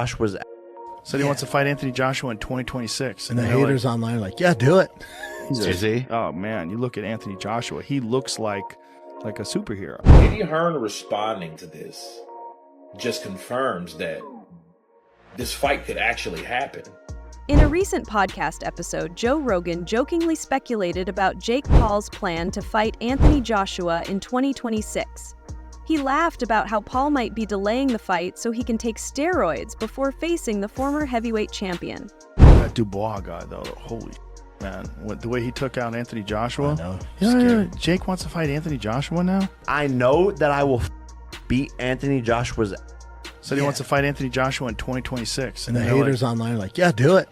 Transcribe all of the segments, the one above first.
Josh was said he wants to fight Anthony Joshua in 2026. And the haters online are like, yeah, do it. Is he? Oh, man. You look at Anthony Joshua. He looks like a superhero. Eddie Hearn responding to this just confirms that this fight could actually happen. In a recent podcast episode, Joe Rogan jokingly speculated about Jake Paul's plan to fight Anthony Joshua in 2026. He laughed about how Paul might be delaying the fight so he can take steroids before facing the former heavyweight champion. That Dubois guy, though, holy man. The way he took out Anthony Joshua. I know. Yeah, Jake wants to fight Anthony Joshua now? I know that I will beat Anthony Joshua's. Said he wants to fight Anthony Joshua in 2026. And the haters online are like, yeah, do it.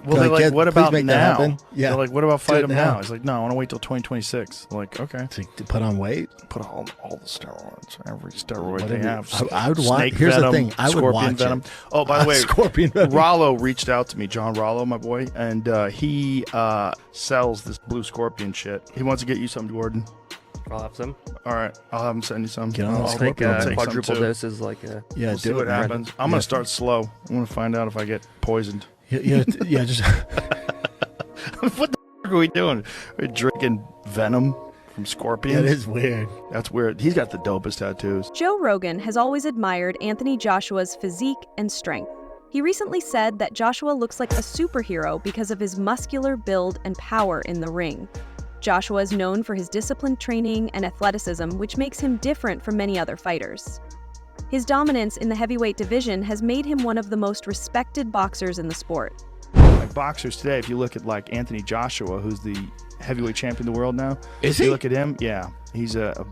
Well, they're like, what about now? Yeah. They're like, what about fight him now? now. He's like, no, I want to wait till 2026. I'm like, okay. To put on weight? Put all the steroids, every steroid Whatever. they have. I would watch. Snake Here's venom, the thing. I would scorpion watch venom. it. Oh, by the way, Scorpion venom. Rollo reached out to me, John Rollo, my boy, and he sells this blue scorpion shit. He wants to get you some, Gordon. I'll have some. All right, I'll have him send you some. Get on I'll the Take Scorpion take some quadruple too. doses like a... Yeah, We'll see do what it. happens. I'm gonna start slow. I want to find out if I get poisoned. Yeah, just What the f*** are we doing? We're drinking venom from scorpions. it is weird. That's weird. He's got the dopest tattoos. Joe Rogan has always admired Anthony Joshua's physique and strength. He recently said that Joshua looks like a superhero because of his muscular build and power in the ring. Joshua is known for his disciplined training and athleticism, which makes him different from many other fighters. His dominance in the heavyweight division has made him one of the most respected boxers in the sport. Like boxers today, if you look at like Anthony Joshua, who's the heavyweight champion of the world now. Is You he? look at him, yeah. He's a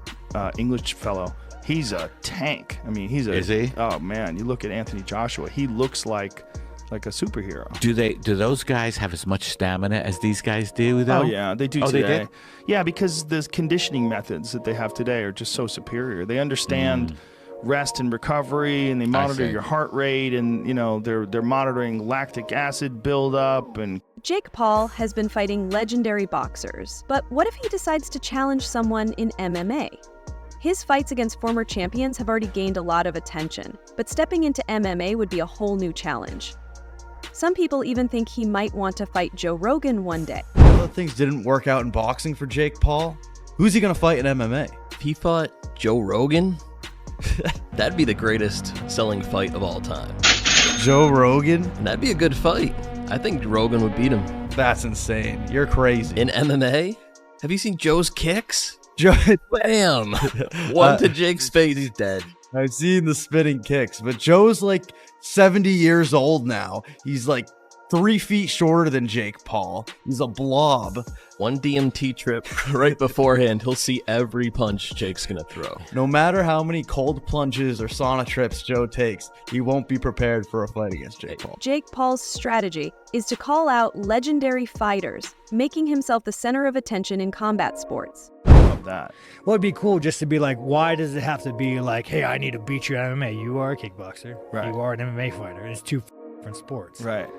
English fellow. He's a tank. I mean, Is he? Oh man, you look at Anthony Joshua. He looks like a superhero. Do those guys have as much stamina as these guys do, though? Oh yeah, they do Oh, they today. did? Yeah, because the conditioning methods that they have today are just so superior. They understand rest and recovery, and they monitor see. your heart rate, and they're monitoring lactic acid buildup and. Jake Paul has been fighting legendary boxers, but what if he decides to challenge someone in MMA? His fights against former champions have already gained a lot of attention, but stepping into MMA would be a whole new challenge. Some people even think he might want to fight Joe Rogan one day. All the things didn't work out in boxing for Jake Paul. Who's he going to fight in MMA? If he fought Joe Rogan, that'd be the greatest selling fight of all time. Joe Rogan? And that'd be a good fight. I think Rogan would beat him. That's insane. You're crazy. In MMA? Have you seen Joe's kicks? Joe, Bam! One to Jake's face, he's dead. I've seen the spinning kicks, but Joe's like 70 years old now. He's like 3 feet shorter than Jake Paul. He's a blob. One DMT trip right beforehand, he'll see every punch Jake's gonna throw. No matter how many cold plunges or sauna trips Joe takes, he won't be prepared for a fight against Jake Paul. Jake Paul's strategy is to call out legendary fighters, making himself the center of attention in combat sports. Love that. Well, it'd be cool just to be like, why does it have to be like, hey, I need to beat you at MMA? You are a kickboxer. Right. You are an MMA fighter. It's two different sports. Right.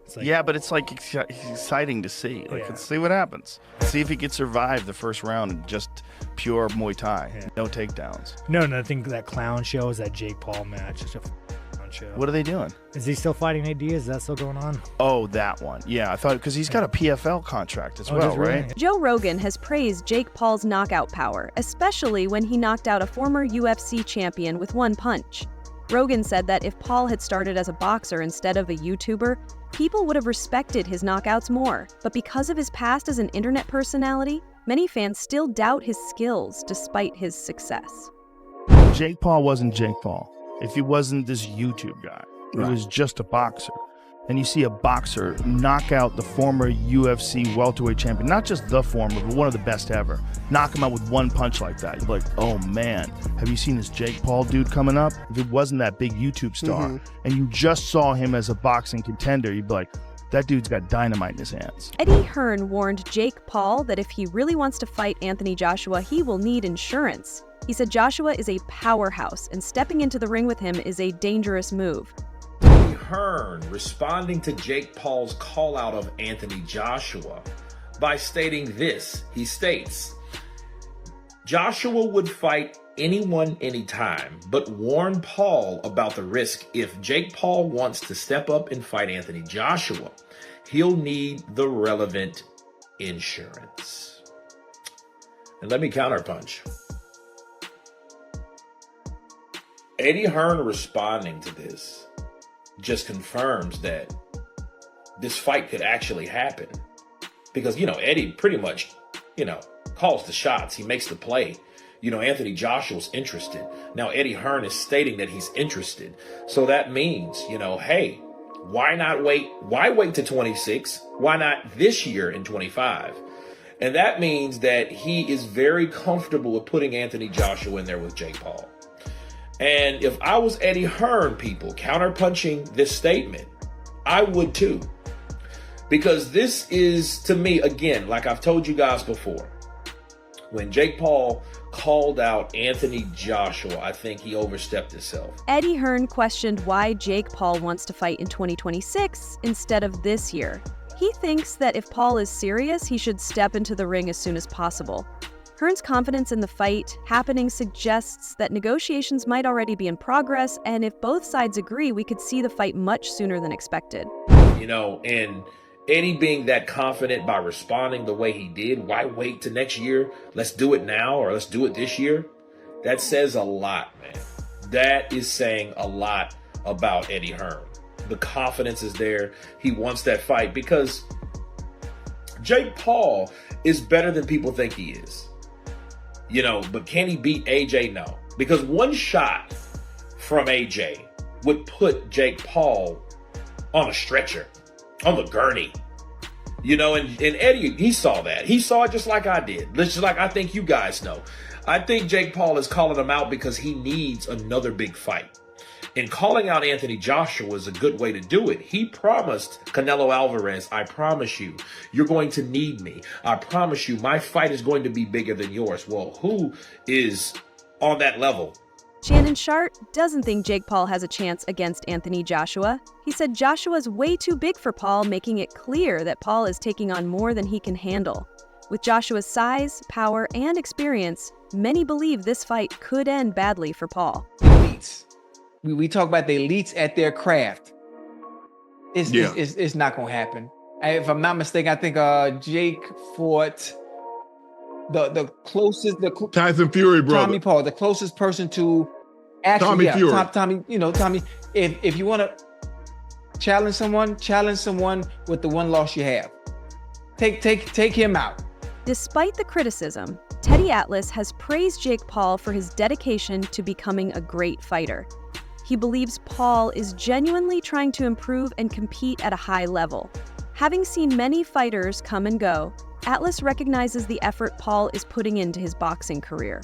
It's like, Yeah, but it's like exciting to see. Like, Yeah. let's see what happens. See if he can survive the first round in just pure Muay Thai. Yeah. No takedowns. No, I think that clown show is that Jake Paul match. It's a clown show. What are they doing? Is he still fighting AD? Is that still going on? Oh, that one. Yeah, I thought because he's got a PFL contract as Oh, well, does really? right? Joe Rogan has praised Jake Paul's knockout power, especially when he knocked out a former UFC champion with one punch. Rogan said that if Paul had started as a boxer instead of a YouTuber, people would have respected his knockouts more. But because of his past as an internet personality, many fans still doubt his skills despite his success. Jake Paul wasn't Jake Paul if he wasn't this YouTube guy. He Right. was just a boxer. And you see a boxer knock out the former UFC welterweight champion, not just the former, but one of the best ever. Knock him out with one punch like that. You're like, oh man, have you seen this Jake Paul dude coming up? If it wasn't that big YouTube star and you just saw him as a boxing contender, you'd be like, that dude's got dynamite in his hands. Eddie Hearn warned Jake Paul that if he really wants to fight Anthony Joshua, he will need insurance. He said Joshua is a powerhouse, and stepping into the ring with him is a dangerous move. Eddie Hearn responding to Jake Paul's call out of Anthony Joshua by stating this. He states, Joshua would fight anyone, anytime, but warn Paul about the risk. If Jake Paul wants to step up and fight Anthony Joshua, he'll need the relevant insurance. And let me counterpunch. Eddie Hearn responding to this just confirms that this fight could actually happen. Because, Eddie pretty much, calls the shots. He makes the play. Anthony Joshua's interested. Now, Eddie Hearn is stating that he's interested. So that means, hey, why not wait? Why wait to 26? Why not this year in 25? And that means that he is very comfortable with putting Anthony Joshua in there with Jake Paul. And if I was Eddie Hearn, people, counterpunching this statement, I would too. Because this is, to me, again, like I've told you guys before, when Jake Paul called out Anthony Joshua, I think he overstepped himself. Eddie Hearn questioned why Jake Paul wants to fight in 2026 instead of this year. He thinks that if Paul is serious, he should step into the ring as soon as possible. Hearn's confidence in the fight happening suggests that negotiations might already be in progress, and if both sides agree, we could see the fight much sooner than expected. And Eddie being that confident by responding the way he did, why wait to next year? Let's do it now, or let's do it this year. That says a lot, man. That is saying a lot about Eddie Hearn. The confidence is there. He wants that fight because Jake Paul is better than people think he is. But can he beat AJ? No. Because one shot from AJ would put Jake Paul on a stretcher, on the gurney. And Eddie, he saw that. He saw it just like I did. Just like I think you guys know. I think Jake Paul is calling him out because he needs another big fight. And calling out Anthony Joshua is a good way to do it. He promised Canelo Alvarez, I promise you, you're going to need me. I promise you, my fight is going to be bigger than yours. Well, who is on that level? Shannon Sharp doesn't think Jake Paul has a chance against Anthony Joshua. He said Joshua's way too big for Paul, making it clear that Paul is taking on more than he can handle. With Joshua's size, power, and experience, many believe this fight could end badly for Paul. Elites. We talk about the elites at their craft. It's not going to happen. If I'm not mistaken, I think Jake fought the closest, Tyson Fury, brother. Tommy Paul, the closest person to actually, Tommy Fury. Tommy, if you want to challenge someone with the one loss you have. Take him out. Despite the criticism, Teddy Atlas has praised Jake Paul for his dedication to becoming a great fighter. He believes Paul is genuinely trying to improve and compete at a high level. Having seen many fighters come and go, Atlas recognizes the effort Paul is putting into his boxing career.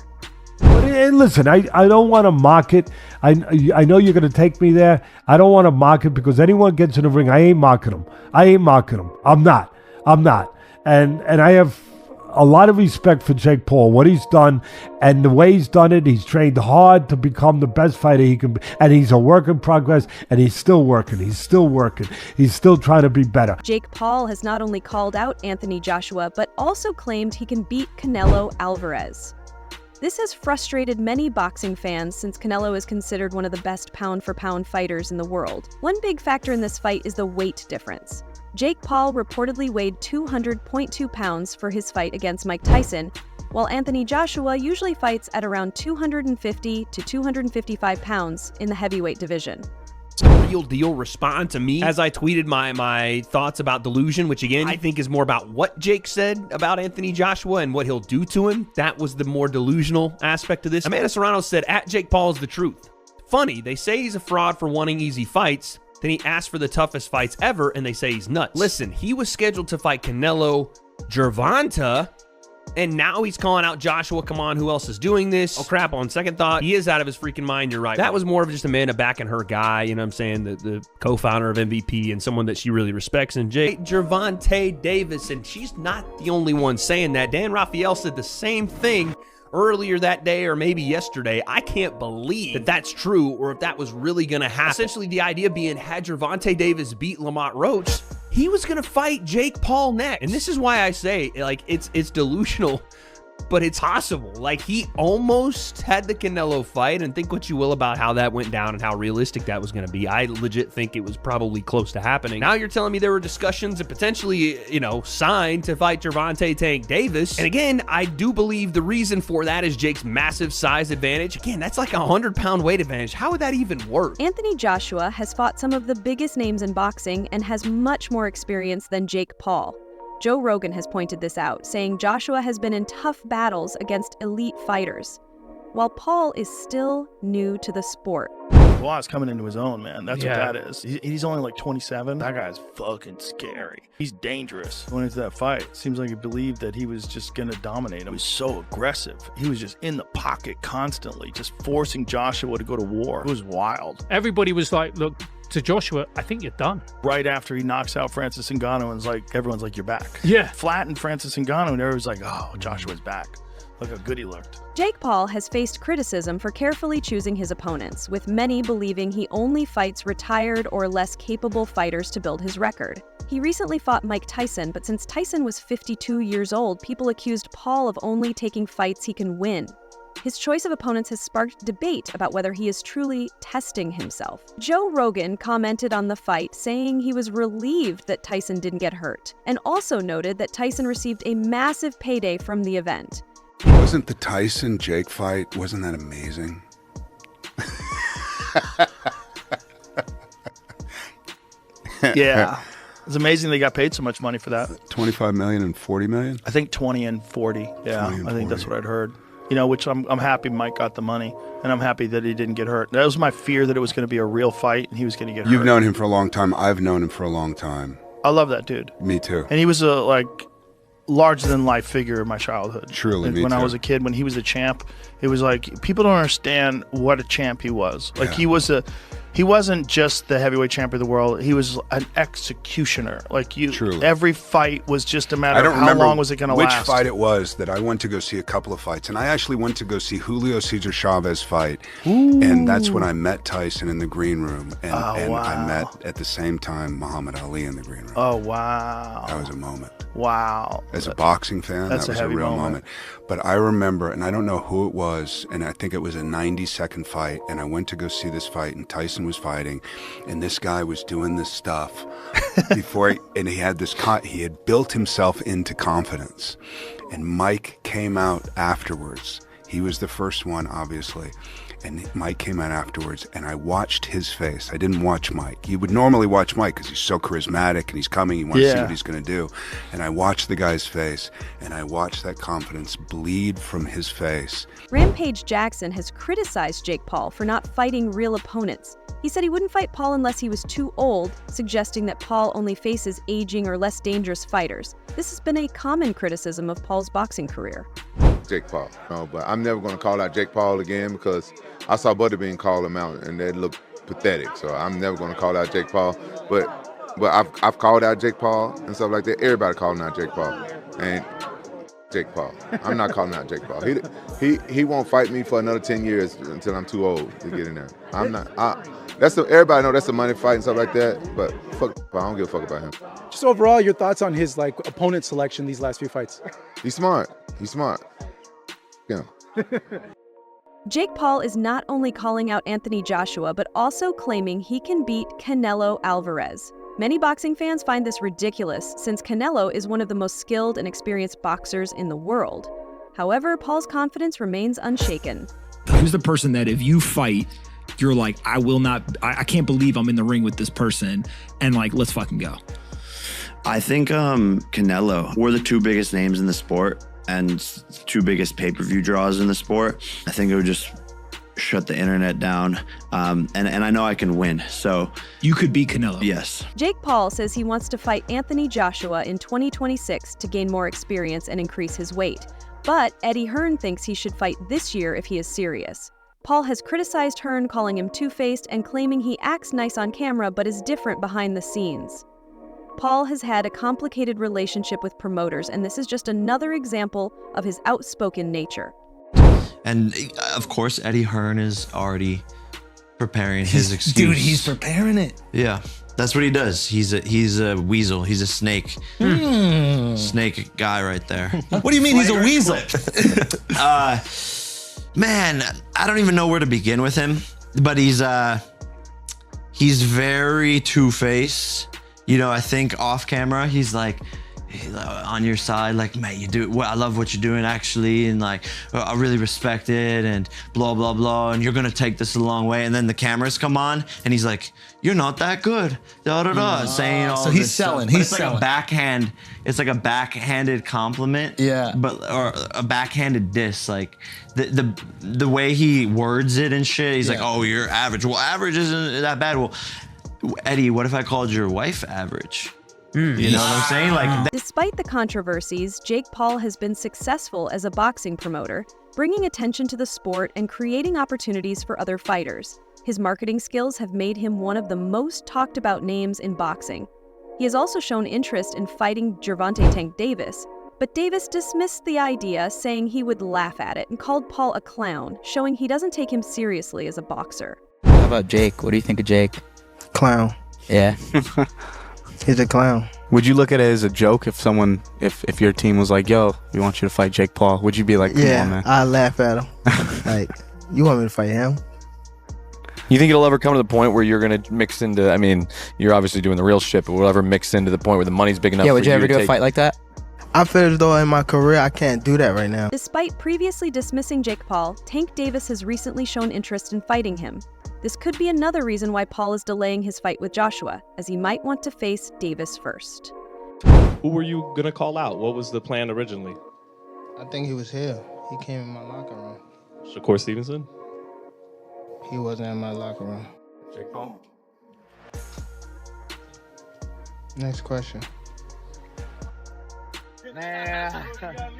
And listen, I don't want to mock it. I know you're going to take me there. I don't want to mock it because anyone gets in the ring, I ain't mocking them. I'm not. And I have a lot of respect for Jake Paul, what he's done, and the way he's done it. He's trained hard to become the best fighter he can be, and he's a work in progress, and he's still working. He's still trying to be better. Jake Paul has not only called out Anthony Joshua, but also claimed he can beat Canelo Alvarez. This has frustrated many boxing fans since Canelo is considered one of the best pound-for-pound fighters in the world. One big factor in this fight is the weight difference. Jake Paul reportedly weighed 200.2 pounds for his fight against Mike Tyson, while Anthony Joshua usually fights at around 250 to 255 pounds in the heavyweight division. Real deal respond to me as I tweeted my thoughts about delusion, which again I think is more about what Jake said about Anthony Joshua and what he'll do to him. That was the more delusional aspect of this. Amanda Serrano said, "At Jake Paul is the truth." Funny, they say he's a fraud for wanting easy fights. Then he asked for the toughest fights ever, and they say he's nuts. Listen, he was scheduled to fight Canelo Gervonta, and now he's calling out Joshua. Come on, who else is doing this? Oh, crap, on second thought, he is out of his freaking mind. You're right. That was more of just Amanda backing her guy, you know what I'm saying, the co-founder of MVP and someone that she really respects. And Gervonta Davis, and she's not the only one saying that. Dan Rafael said the same thing earlier that day or maybe yesterday. I can't believe that that's true or if that was really going to happen. Essentially, the idea being, had Gervonta Davis beat Lamont Roach, he was going to fight Jake Paul next. And this is why I say, like, it's delusional but it's possible. Like, he almost had the Canelo fight, and think what you will about how that went down and how realistic that was going to be. I legit think it was probably close to happening. Now you're telling me there were discussions and potentially, you know, signed to fight Gervonta Tank Davis. And again, I do believe the reason for that is Jake's massive size advantage. Again, that's like a 100-pound weight advantage. How would that even work? Anthony Joshua has fought some of the biggest names in boxing and has much more experience than Jake Paul. Joe Rogan has pointed this out, saying Joshua has been in tough battles against elite fighters, while Paul is still new to the sport. Dubois coming into his own, man. That's what that is. He's only like 27. That guy's fucking scary. He's dangerous. Going into that fight, seems like he believed that he was just going to dominate him. He was so aggressive. He was just in the pocket constantly, just forcing Joshua to go to war. It was wild. Everybody was like, look, to Joshua, I think you're done. Right after he knocks out Francis Ngannou, and it's like, everyone's like, you're back. Yeah. Flattened Francis Ngannou, and everyone's like, oh, Joshua's back. Look how good he looked. Jake Paul has faced criticism for carefully choosing his opponents, with many believing he only fights retired or less capable fighters to build his record. He recently fought Mike Tyson, but since Tyson was 52 years old, people accused Paul of only taking fights he can win. His choice of opponents has sparked debate about whether he is truly testing himself. Joe Rogan commented on the fight, saying he was relieved that Tyson didn't get hurt, and also noted that Tyson received a massive payday from the event. Wasn't the Tyson-Jake fight, wasn't that amazing? Yeah. It's amazing they got paid so much money for that. 25 million and 40 million? I think 20 and 40. Yeah, I think that's what I'd heard. You know, which I'm happy Mike got the money, and I'm happy that he didn't get hurt. That was my fear, that it was going to be a real fight and he was going to get hurt. You've known him for a long time. I've known him for a long time. I love that dude. Me too. And he was a larger-than-life figure in my childhood. Truly, me when too. I was a kid, when he was a champ, it was like, people don't understand what a champ he was. Like, he wasn't just the heavyweight champion of the world. He was an executioner. Like, Truly. Every fight was just a matter I don't of how remember long was it going to last. which fight it was that I went to go see a couple of fights, and I actually went to go see Julio Cesar Chavez fight, and that's when I met Tyson in the green room, and I met at the same time Muhammad Ali in the green room. Oh, wow. That was a moment. Wow. As a boxing fan, that was a real moment. But I remember, and I don't know who it was, and I think it was a 90-second fight, and I went to go see this fight, and Tyson was fighting, and this guy was doing this stuff before, and he had he had built himself into confidence. And Mike came out afterwards. He was the first one, obviously. And Mike came out afterwards, and I watched his face. I didn't watch Mike. You would normally watch Mike because he's so charismatic and he's coming. You want to see what he's going to do. And I watched the guy's face, and I watched that confidence bleed from his face. Rampage Jackson has criticized Jake Paul for not fighting real opponents. He said he wouldn't fight Paul unless he was too old, suggesting that Paul only faces aging or less dangerous fighters. This has been a common criticism of Paul's boxing career. Jake Paul. No, but I'm never going to call out Jake Paul again because I saw Butterbean call him out and that looked pathetic. So I'm never going to call out Jake Paul. But I've called out Jake Paul and stuff like that. Everybody calling out Jake Paul. And Jake Paul. I'm not calling out Jake Paul. He won't fight me for another 10 years until I'm too old to get in there. I'm not. Everybody know that's a money fight and stuff like that. But fuck, I don't give a fuck about him. Just overall, your thoughts on his opponent selection these last few fights? He's smart. Yeah. Jake Paul is not only calling out Anthony Joshua, but also claiming he can beat Canelo Alvarez. Many boxing fans find this ridiculous, since Canelo is one of the most skilled and experienced boxers in the world. However, Paul's confidence remains unshaken. Who's the person that if you fight, you're like, I can't believe I'm in the ring with this person, and let's fucking go? I think Canelo. We're the two biggest names in the sport and two biggest pay-per-view draws in the sport. I think it would just shut the internet down, and I know I can win. So you could beat Canelo. Yes. Jake Paul says he wants to fight Anthony Joshua in 2026 to gain more experience and increase his weight. But Eddie Hearn thinks he should fight this year if he is serious. Paul has criticized Hearn, calling him two-faced and claiming he acts nice on camera but is different behind the scenes. Paul has had a complicated relationship with promoters, and this is just another example of his outspoken nature. And of course, Eddie Hearn is already preparing his excuse. Dude, he's preparing it. Yeah. That's what he does. He's a weasel. He's a snake. Snake guy right there. What do you mean he's a weasel? Man, I don't even know where to begin with him, but he's very two-faced. You know, I think off camera, he's like on your side, like, man, you do well, I love what you're doing actually, and like I really respect it, and blah blah blah, and you're gonna take this a long way. And then the cameras come on and he's like, you're not that good, da da da, saying all so he's this selling. Stuff. He's It's selling. like a backhand. It's like a backhanded compliment. Yeah. Or a backhanded diss. Like the way he words it and shit. He's like, oh, you're average. Well, average isn't that bad. Well, Eddie, what if I called your wife average? You know what I'm saying? Like, Despite the controversies, Jake Paul has been successful as a boxing promoter, bringing attention to the sport and creating opportunities for other fighters. His marketing skills have made him one of the most talked about names in boxing. He has also shown interest in fighting Gervonta Tank Davis, but Davis dismissed the idea, saying he would laugh at it, and called Paul a clown, showing he doesn't take him seriously as a boxer. How about Jake? What do you think of Jake? Clown. Yeah. He's a clown. Would you look at it as a joke if someone, if your team was like, yo, we want you to fight Jake Paul? Would you be like, come on, man? I laugh at him. Like, you want me to fight him? You think it'll ever come to the point where you're going to mix into, I mean, you're obviously doing the real shit, but will it ever mix into the point where the money's big enough? Yeah, for would you ever to do a take- fight like that? I feel as though in my career, I can't do that right now. Despite previously dismissing Jake Paul, Tank Davis has recently shown interest in fighting him. This could be another reason why Paul is delaying his fight with Joshua, as he might want to face Davis first. Who were you going to call out? What was the plan originally? I think he was here. He came in my locker room. Shakur Stevenson? He wasn't in my locker room. Jake Paul? Next question. Nah,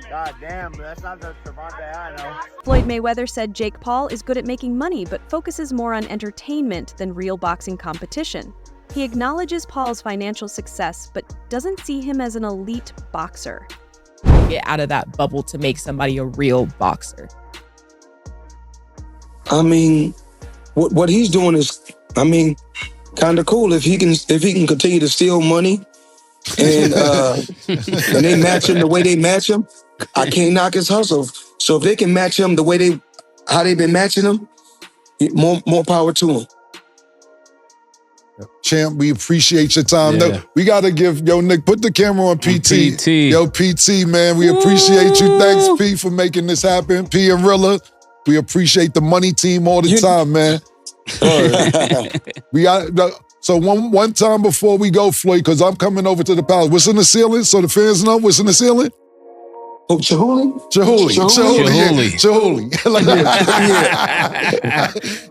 god damn, that's not the Gervonta I know. Floyd Mayweather said Jake Paul is good at making money, but focuses more on entertainment than real boxing competition. He acknowledges Paul's financial success, but doesn't see him as an elite boxer. Get out of that bubble to make somebody a real boxer. I mean, what he's doing is, I mean, kind of cool. If he can continue to steal money and they match him the way they match him, I can't knock his hustle. So if they can match him the way how they've been matching him, more power to him. Champ, we appreciate your time. Yeah. No, we got to give, Nick, put the camera on PT. PT. Yo, PT, man, we appreciate you. Thanks, P, for making this happen. P and Rilla, we appreciate the money team all the time, man. We got so one time before we go, Floyd, because I'm coming over to the palace. What's in the ceiling? So the fans know what's in the ceiling? Oh, Chihuly? Chihuly.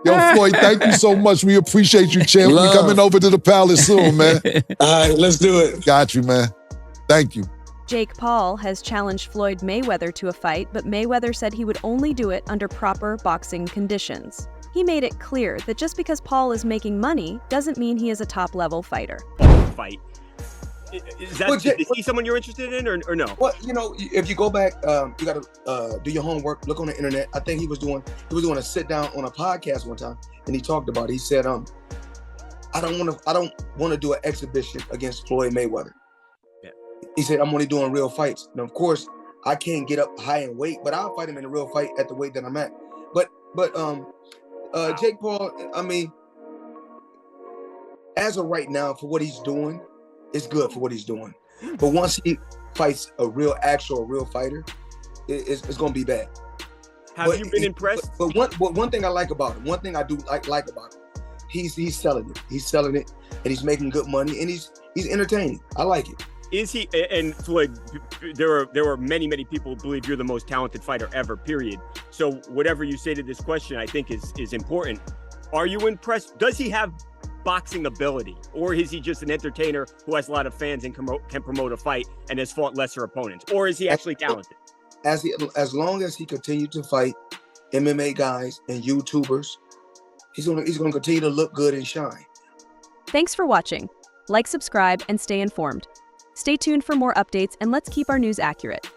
Yo, Floyd, thank you so much. We appreciate you, champ. We coming over to the palace soon, man. All right, let's do it. Got you, man. Thank you. Jake Paul has challenged Floyd Mayweather to a fight, but Mayweather said he would only do it under proper boxing conditions. He made it clear that just because Paul is making money doesn't mean he is a top-level fighter. Fight. Is he someone you're interested in or no? Well, if you go back, you got to do your homework, look on the internet. I think he was doing a sit down on a podcast one time, and he talked about it. He said, I don't want to do an exhibition against Floyd Mayweather. Yeah. He said, I'm only doing real fights. Now, of course, I can't get up high in weight, but I'll fight him in a real fight at the weight that I'm at. But Jake Paul, I mean, as of right now, for what he's doing, it's good for what he's doing. But once he fights a real fighter, it's going to be bad. Have you been impressed? But one thing I like about him, one thing I do like about him, he's selling it. He's selling it, and he's making good money, and he's entertaining. I like it. Is he? And Floyd, there are many people who believe you're the most talented fighter ever. Period. So whatever you say to this question, I think is important. Are you impressed? Does he have boxing ability, or is he just an entertainer who has a lot of fans and can promote a fight and has fought lesser opponents, or is he actually talented? As long as he continues to fight MMA guys and YouTubers, he's gonna continue to look good and shine. Thanks for watching. Like, subscribe, and stay informed. Stay tuned for more updates, and let's keep our news accurate.